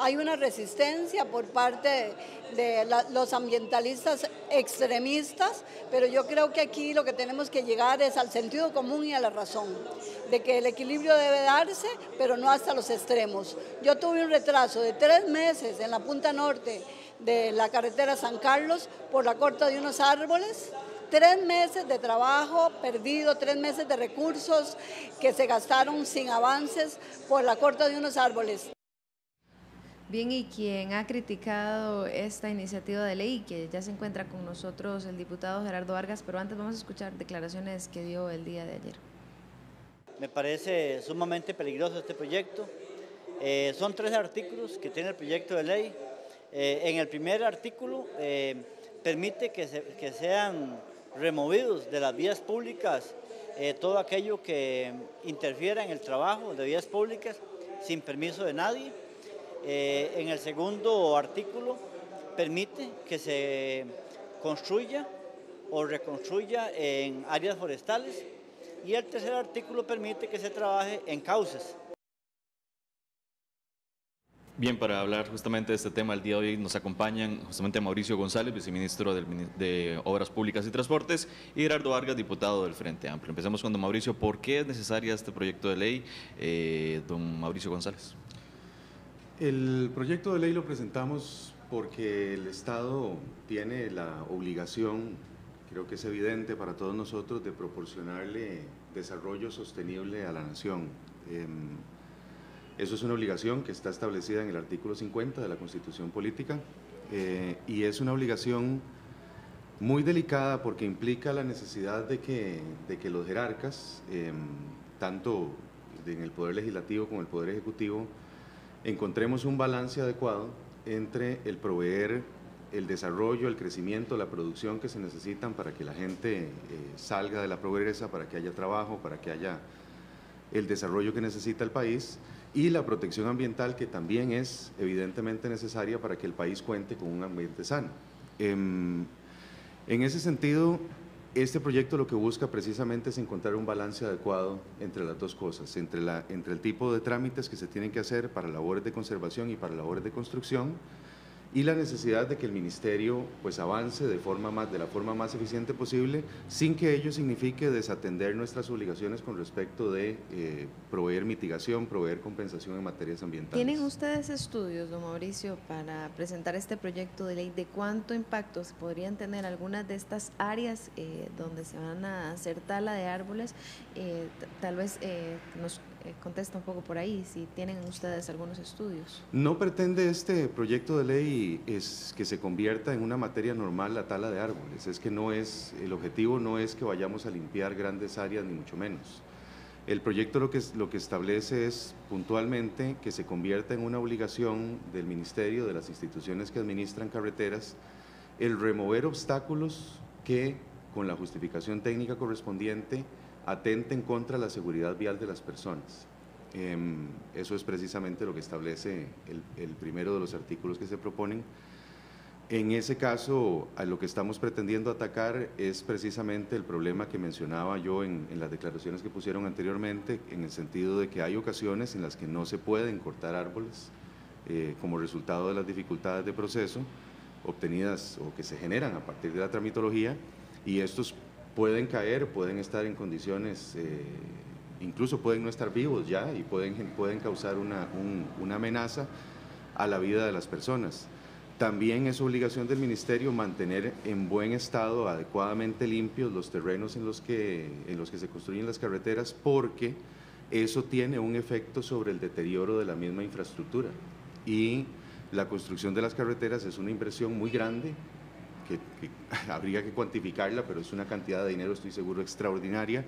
hay una resistencia por parte de los ambientalistas extremistas, pero yo creo que aquí lo que tenemos que llegar es al sentido común y a la razón, de que el equilibrio debe darse, pero no hasta los extremos. Yo tuve un retraso de 3 meses en la punta norte de la carretera San Carlos por la corta de unos árboles. 3 meses de trabajo perdido, 3 meses de recursos que se gastaron sin avances por la corta de unos árboles. Bien, y quien ha criticado esta iniciativa de ley, que ya se encuentra con nosotros el diputado Gerardo Vargas, pero antes vamos a escuchar declaraciones que dio el día de ayer. Me parece sumamente peligroso este proyecto. Son 3 artículos que tiene el proyecto de ley. En el primer artículo permite que sean removidos de las vías públicas todo aquello que interfiera en el trabajo de vías públicas sin permiso de nadie. En el segundo artículo permite que se construya o reconstruya en áreas forestales, y el tercer artículo permite que se trabaje en cauces. Bien, para hablar justamente de este tema, el día de hoy nos acompañan justamente Mauricio González, viceministro de Obras Públicas y Transportes, y Gerardo Vargas, diputado del Frente Amplio. Empecemos con don Mauricio. ¿Por qué es necesaria este proyecto de ley, don Mauricio González? El proyecto de ley lo presentamos porque el Estado tiene la obligación, creo que es evidente para todos nosotros, de proporcionarle desarrollo sostenible a la nación. Eso es una obligación que está establecida en el artículo 50 de la Constitución Política, y es una obligación muy delicada porque implica la necesidad de que los jerarcas, tanto en el Poder Legislativo como en el Poder Ejecutivo, encontremos un balance adecuado entre el proveer el desarrollo, el crecimiento, la producción que se necesitan para que la gente salga de la pobreza, para que haya trabajo, para que haya el desarrollo que necesita el país, y la protección ambiental, que también es evidentemente necesaria para que el país cuente con un ambiente sano. En ese sentido, este proyecto lo que busca precisamente es encontrar un balance adecuado entre las dos cosas, entre el tipo de trámites que se tienen que hacer para labores de conservación y para labores de construcción, y la necesidad de que el Ministerio pues avance de la forma más eficiente posible, sin que ello signifique desatender nuestras obligaciones con respecto de proveer mitigación, proveer compensación en materias ambientales. ¿Tienen ustedes estudios, don Mauricio, para presentar este proyecto de ley de cuánto impacto se podrían tener algunas de estas áreas donde se van a hacer tala de árboles? Tal vez nos contesta un poco por ahí, si tienen ustedes algunos estudios. No pretende este proyecto de ley es que se convierta en una materia normal la tala de árboles, el objetivo no es que vayamos a limpiar grandes áreas, ni mucho menos. El proyecto lo que establece es puntualmente que se convierta en una obligación del Ministerio, de las instituciones que administran carreteras, el remover obstáculos que, con la justificación técnica correspondiente, atenten contra la seguridad vial de las personas. Eso es precisamente lo que establece el primero de los artículos que se proponen. En ese caso, a lo que estamos pretendiendo atacar es precisamente el problema que mencionaba yo en las declaraciones que pusieron anteriormente, en el sentido de que hay ocasiones en las que no se pueden cortar árboles como resultado de las dificultades de proceso obtenidas o que se generan a partir de la tramitología, y estos pueden caer, pueden estar en condiciones, incluso pueden no estar vivos ya, y pueden causar una amenaza a la vida de las personas. También es obligación del Ministerio mantener en buen estado, adecuadamente limpios, los terrenos en los que se construyen las carreteras, porque eso tiene un efecto sobre el deterioro de la misma infraestructura. Y la construcción de las carreteras es una inversión muy grande, que habría que cuantificarla, pero es una cantidad de dinero, estoy seguro, extraordinaria,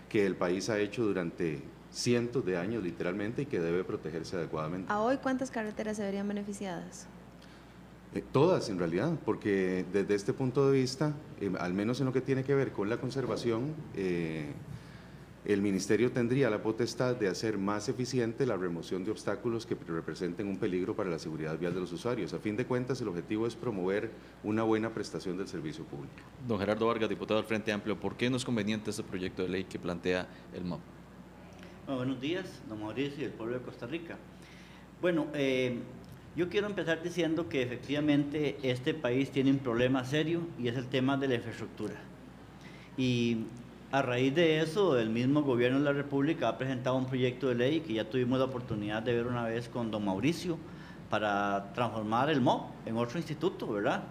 que el país ha hecho durante cientos de años literalmente, y que debe protegerse adecuadamente. ¿A hoy cuántas carreteras se verían beneficiadas? Todas en realidad, porque desde este punto de vista, al menos en lo que tiene que ver con la conservación, el Ministerio tendría la potestad de hacer más eficiente la remoción de obstáculos que representen un peligro para la seguridad vial de los usuarios. A fin de cuentas, el objetivo es promover una buena prestación del servicio público. Don Gerardo Vargas, diputado del Frente Amplio, ¿por qué no es conveniente este proyecto de ley que plantea el MOP? Bueno, buenos días, don Mauricio y el pueblo de Costa Rica. Bueno, Yo quiero empezar diciendo que efectivamente este país tiene un problema serio y es el tema de la infraestructura. Y a raíz de eso, el mismo gobierno de la República ha presentado un proyecto de ley que ya tuvimos la oportunidad de ver una vez con don Mauricio para transformar el MOP en otro instituto, ¿verdad?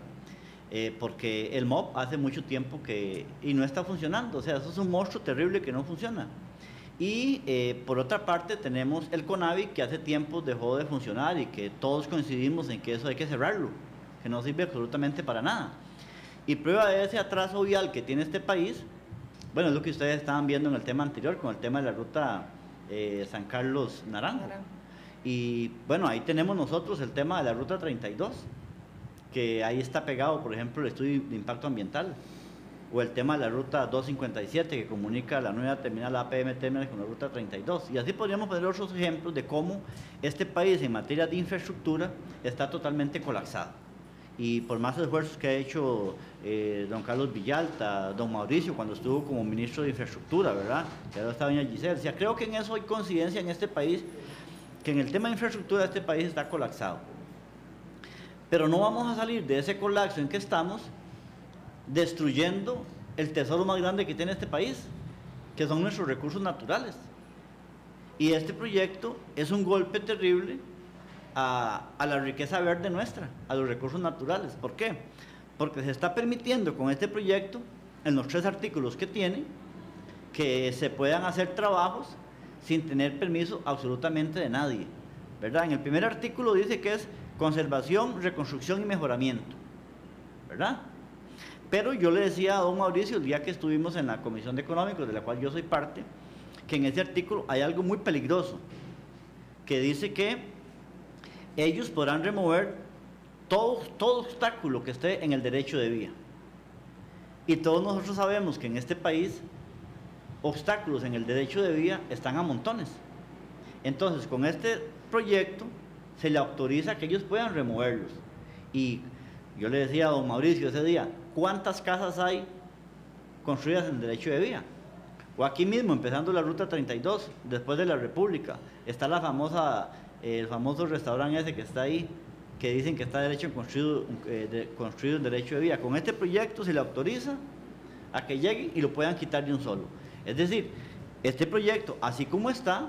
Porque el MOP hace mucho tiempo y no está funcionando, o sea, eso es un monstruo terrible que no funciona. Y por otra parte tenemos el CONAVI, que hace tiempo dejó de funcionar y que todos coincidimos en que eso hay que cerrarlo, que no sirve absolutamente para nada. Y prueba de ese atraso vial que tiene este país, bueno, es lo que ustedes estaban viendo en el tema anterior, con el tema de la ruta San Carlos-Naranjo. Y bueno, ahí tenemos nosotros el tema de la ruta 32, que ahí está pegado, por ejemplo, el estudio de impacto ambiental, o el tema de la ruta 257, que comunica la nueva terminal APM Terminal con la ruta 32. Y así podríamos poner otros ejemplos de cómo este país en materia de infraestructura está totalmente colapsado. Y por más esfuerzos que ha hecho don Carlos Villalta, don Mauricio, cuando estuvo como ministro de Infraestructura, ¿verdad? Que ahora está doña Giselle. O sea, creo que en eso hay coincidencia en este país, que en el tema de infraestructura este país está colapsado. Pero no vamos a salir de ese colapso en que estamos destruyendo el tesoro más grande que tiene este país, que son nuestros recursos naturales. Y este proyecto es un golpe terrible a la riqueza verde nuestra, a los recursos naturales. ¿Por qué? Porque se está permitiendo con este proyecto, en los 3 artículos que tiene, que se puedan hacer trabajos sin tener permiso absolutamente de nadie, ¿verdad? En el primer artículo dice que es conservación, reconstrucción y mejoramiento, ¿verdad? Pero yo le decía a don Mauricio el día que estuvimos en la Comisión de Económicos, de la cual yo soy parte, que en ese artículo hay algo muy peligroso, que dice que ellos podrán remover todo obstáculo que esté en el derecho de vía. Y todos nosotros sabemos que en este país obstáculos en el derecho de vía están a montones. Entonces, con este proyecto se le autoriza que ellos puedan removerlos. Y yo le decía a don Mauricio ese día, ¿cuántas casas hay construidas en derecho de vía? O aquí mismo, empezando la ruta 32, después de la República, está el famoso restaurante ese que está ahí, que dicen que está construido en derecho de vía. Con este proyecto se le autoriza a que lleguen y lo puedan quitar de un solo. Es decir, este proyecto, así como está,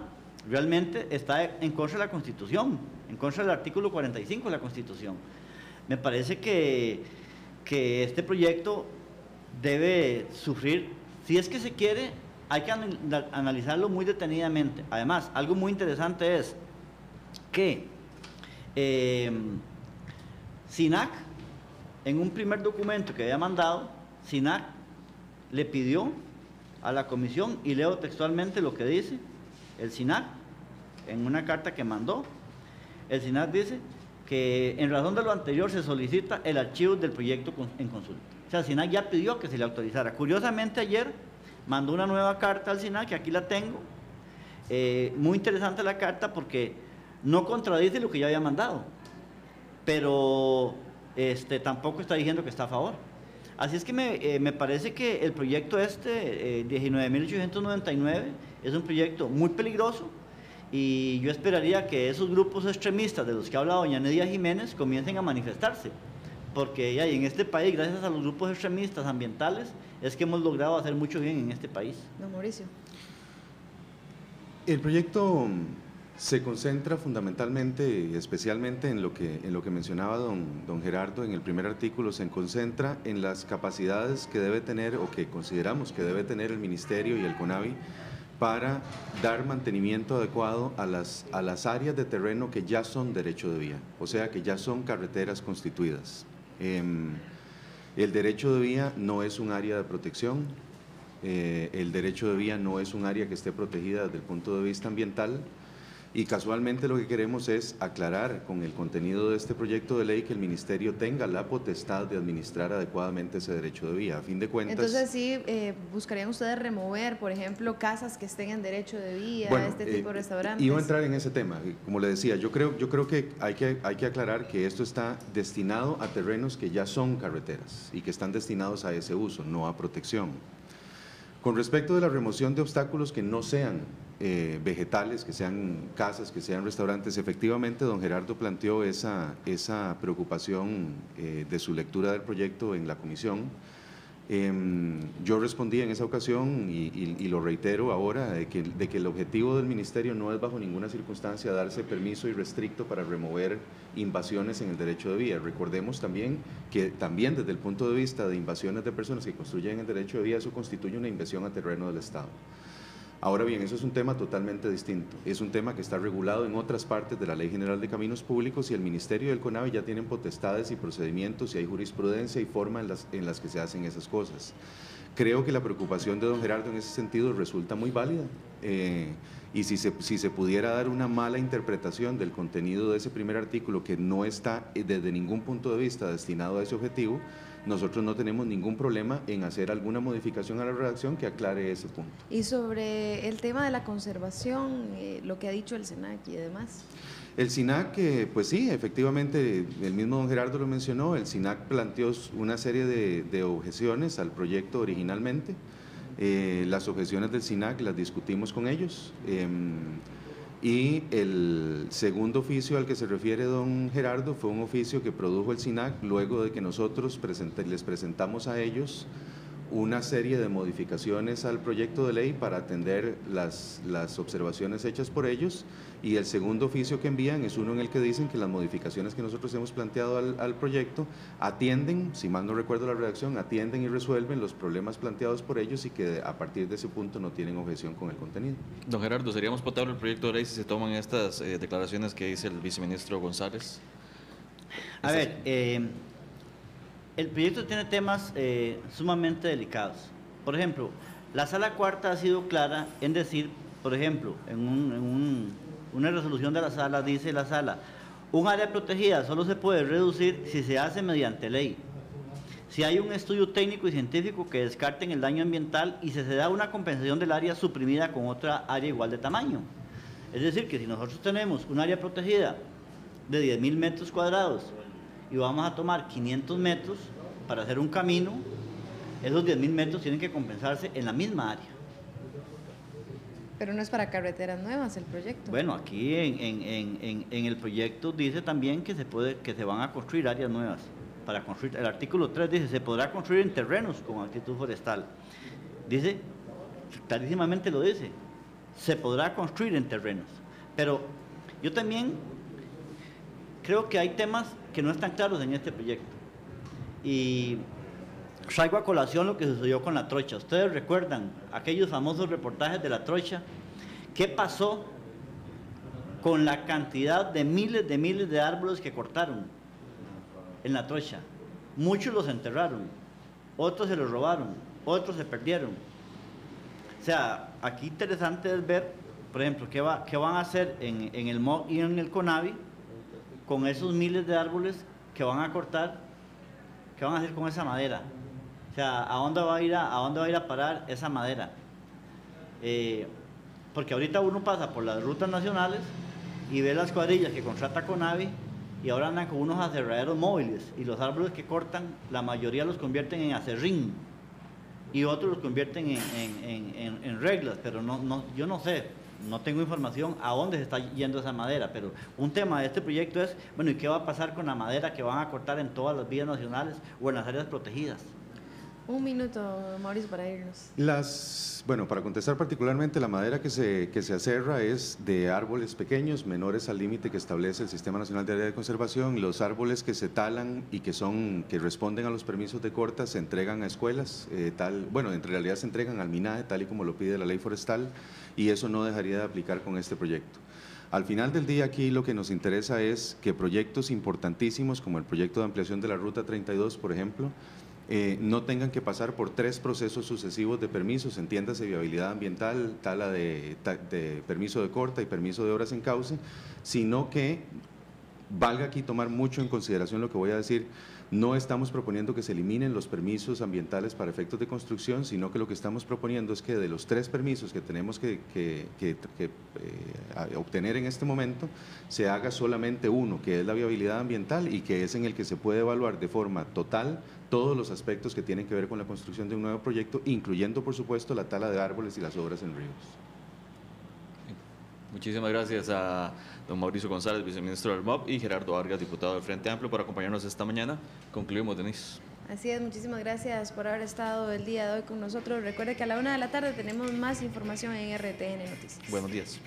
realmente está en contra de la Constitución, en contra del artículo 45 de la Constitución. Me parece que este proyecto debe sufrir, si es que se quiere, hay que analizarlo muy detenidamente. Además, algo muy interesante es que SINAC, en un primer documento que había mandado, SINAC le pidió a la comisión, y leo textualmente lo que dice el SINAC, en una carta que mandó, el SINAC dice que en razón de lo anterior se solicita el archivo del proyecto en consulta. O sea, el SINAC ya pidió que se le autorizara. Curiosamente ayer mandó una nueva carta al SINAC, que aquí la tengo, muy interesante la carta porque no contradice lo que ya había mandado, pero tampoco está diciendo que está a favor. Así es que me parece que el proyecto 19.899 es un proyecto muy peligroso, y yo esperaría que esos grupos extremistas de los que ha hablado doña Nidia Jiménez comiencen a manifestarse, porque ya en este país, gracias a los grupos extremistas ambientales, es que hemos logrado hacer mucho bien en este país. Don Mauricio. El proyecto se concentra fundamentalmente, especialmente en lo que mencionaba don Gerardo en el primer artículo, se concentra en las capacidades que debe tener, o que consideramos que debe tener el Ministerio y el CONAVI, para dar mantenimiento adecuado a las áreas de terreno que ya son derecho de vía, o sea, que ya son carreteras constituidas. El derecho de vía no es un área de protección, el derecho de vía no es un área que esté protegida desde el punto de vista ambiental, y casualmente lo que queremos es aclarar con el contenido de este proyecto de ley que el Ministerio tenga la potestad de administrar adecuadamente ese derecho de vía. A fin de cuentas… Entonces sí, buscarían ustedes remover, por ejemplo, casas que estén en derecho de vía, bueno, este tipo de restaurantes. Iba a entrar en ese tema. Como le decía, yo creo que hay que aclarar que esto está destinado a terrenos que ya son carreteras y que están destinados a ese uso, no a protección. Con respecto de la remoción de obstáculos que no sean vegetales, que sean casas, que sean restaurantes, efectivamente don Gerardo planteó esa preocupación de su lectura del proyecto en la comisión. Yo respondí en esa ocasión y lo reitero ahora, de que el objetivo del ministerio no es bajo ninguna circunstancia darse permiso irrestricto para remover invasiones en el derecho de vía. Recordemos también que también desde el punto de vista de invasiones de personas que construyen el derecho de vía, eso constituye una invasión a terreno del Estado. Ahora bien, eso es un tema totalmente distinto. Es un tema que está regulado en otras partes de la Ley General de Caminos Públicos y el Ministerio y el CONAVI ya tienen potestades y procedimientos y hay jurisprudencia y forma en las que se hacen esas cosas. Creo que la preocupación de don Gerardo en ese sentido resulta muy válida y si se pudiera dar una mala interpretación del contenido de ese primer artículo que no está desde ningún punto de vista destinado a ese objetivo, nosotros no tenemos ningún problema en hacer alguna modificación a la redacción que aclare ese punto. Y sobre el tema de la conservación, lo que ha dicho el SENAC y demás. El SINAC, pues sí, efectivamente, el mismo don Gerardo lo mencionó, el SINAC planteó una serie de objeciones al proyecto originalmente. Las objeciones del SINAC las discutimos con ellos. Y el segundo oficio al que se refiere don Gerardo fue un oficio que produjo el SINAC luego de que nosotros les presentamos a ellos una serie de modificaciones al proyecto de ley para atender las observaciones hechas por ellos, y el segundo oficio que envían es uno en el que dicen que las modificaciones que nosotros hemos planteado al proyecto atienden, si mal no recuerdo la redacción, atienden y resuelven los problemas planteados por ellos y que a partir de ese punto no tienen objeción con el contenido. Don Gerardo, ¿seríamos potable el proyecto de ley si se toman estas declaraciones que dice el viceministro González? A ver, el proyecto tiene temas sumamente delicados. Por ejemplo, la Sala Cuarta ha sido clara en decir, por ejemplo, en una resolución de la Sala, dice la Sala, un área protegida solo se puede reducir si se hace mediante ley, si hay un estudio técnico y científico que descarten el daño ambiental y se da una compensación del área suprimida con otra área igual de tamaño. Es decir, que si nosotros tenemos un área protegida de 10.000 metros cuadrados y vamos a tomar 500 metros para hacer un camino, esos 10.000 metros tienen que compensarse en la misma área. Pero no es para carreteras nuevas el proyecto. Bueno, aquí en el proyecto dice también que se van a construir áreas nuevas. Para construir, el artículo 3 dice, se podrá construir en terrenos con actitud forestal. Dice, clarísimamente lo dice, se podrá construir en terrenos. Pero yo también creo que hay temas que no están claros en este proyecto. Y traigo a colación lo que sucedió con la trocha. Ustedes recuerdan aquellos famosos reportajes de la trocha. ¿Qué pasó con la cantidad de miles de árboles que cortaron en la trocha? Muchos los enterraron, otros se los robaron, otros se perdieron. O sea, aquí interesante es ver, por ejemplo, qué van a hacer en el MOC y en el CONAVI con esos miles de árboles que van a cortar, qué van a hacer con esa madera. O sea, ¿a dónde va a ir a parar esa madera? Porque ahorita uno pasa por las rutas nacionales y ve las cuadrillas que contrata CONAVI y ahora andan con unos aserraderos móviles y los árboles que cortan, la mayoría los convierten en aserrín y otros los convierten en reglas, pero yo no sé, no tengo información a dónde se está yendo esa madera, pero un tema de este proyecto es, bueno, ¿y qué va a pasar con la madera que van a cortar en todas las vías nacionales o en las áreas protegidas? Un minuto, Mauricio, para irnos. Bueno, para contestar particularmente, la madera que se aserra es de árboles pequeños, menores al límite que establece el Sistema Nacional de Área de Conservación. Los árboles que se talan y que responden a los permisos de corta se entregan a escuelas, en realidad se entregan al MINAE, tal y como lo pide la ley forestal, y eso no dejaría de aplicar con este proyecto. Al final del día aquí lo que nos interesa es que proyectos importantísimos como el proyecto de ampliación de la Ruta 32, por ejemplo, no tengan que pasar por 3 procesos sucesivos de permisos, entiéndase viabilidad ambiental, tala de permiso de corta y permiso de obras en cauce, sino que valga aquí tomar mucho en consideración lo que voy a decir. No estamos proponiendo que se eliminen los permisos ambientales para efectos de construcción, sino que lo que estamos proponiendo es que de los 3 permisos que tenemos que obtener en este momento, se haga solamente uno, que es la viabilidad ambiental, y que es en el que se puede evaluar de forma total todos los aspectos que tienen que ver con la construcción de un nuevo proyecto, incluyendo, por supuesto, la tala de árboles y las obras en ríos. Muchísimas gracias a don Mauricio González, viceministro del MOB, y Gerardo Vargas, diputado del Frente Amplio, por acompañarnos esta mañana. Concluimos, Denise. Así es, muchísimas gracias por haber estado el día de hoy con nosotros. Recuerde que a la 1 de la tarde tenemos más información en RTN Noticias. Buenos días.